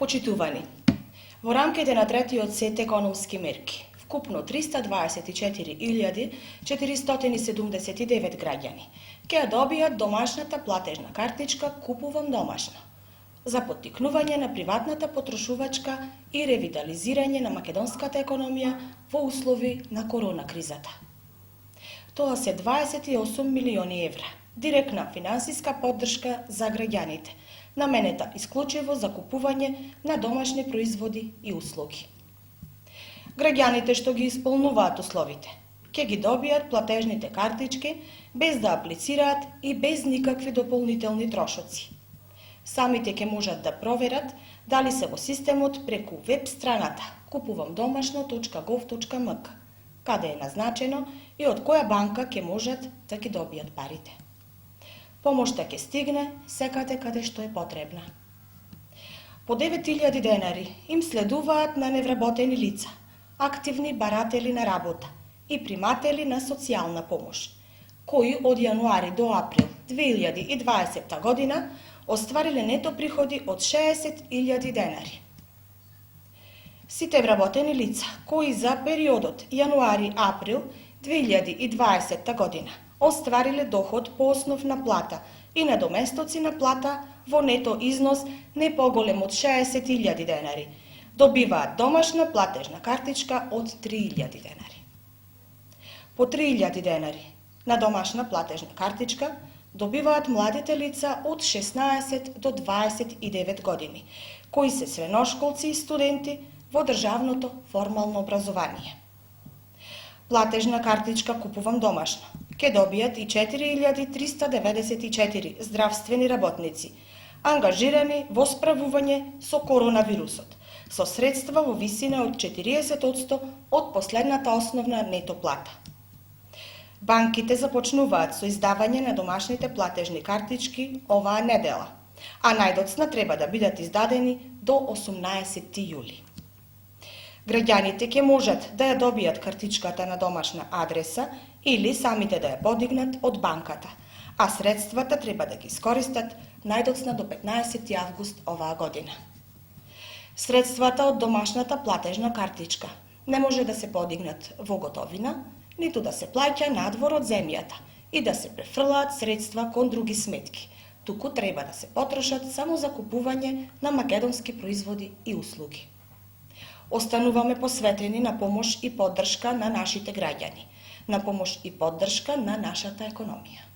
Почитувани, во рамките на третиот сет економски мерки, вкупно 324.479 граѓани ќе ја добијат домашната платежна картичка Купувам домашно за поттикнување на приватната потрошувачка и ревитализирање на македонската економија во услови на корона кризата. Тоа се 28 милиони евра, директна финансиска поддршка за граѓаните, наменета исклучиво за купување на домашни производи и услуги. Граѓаните што ги исполнуваат условите, ќе ги добијат платежните картички без да аплицираат и без никакви дополнителни трошоци. Самите ќе можат да проверат дали се во системот преку веб страната kupuvamdomašno.gov.mk, каде е назначено и од која банка ќе можат да ги добијат парите. Помошта ќе стигне секаде каде што е потребна. По 9.000 денари им следуваат на невработени лица, активни баратели на работа и приматели на социјална помош, кои од јануари до април 2020 година оствариле нето приходи од 60.000 денари. Сите вработени лица кои за периодот јануари-април 2020 година оствариле доход по основ на плата и надоместоци на плата во нето износ не поголем од 60.000 денари, добиваат домашна платежна картичка од 3.000 денари. По 3.000 денари на домашна платежна картичка добиваат младите лица од 16 до 29 години, кои се средношколци и студенти во државното формално образование. Платежна картичка Купувам домашно ќе добијат и 4.394 здравствени работници, ангажирани во справување со коронавирусот, со средства во висина од 40% од последната основна нето плата. Банките започнуваат со издавање на домашните платежни картички оваа недела, а најдоцна треба да бидат издадени до 18 јули. Граѓаните ќе можат да ја добијат картичката на домашна адреса или самите да ја подигнат од банката, а средствата треба да ги искористат најдоцна до 15 август оваа година. Средствата од домашната платежна картичка не може да се подигнат во готовина, ниту да се плаќа надвор од земјата и да се префрлаат средства кон други сметки, туку треба да се потрошат само за купување на македонски производи и услуги. Остануваме посветени на помош и поддршка на нашите граѓани, на помош и поддршка на нашата економија.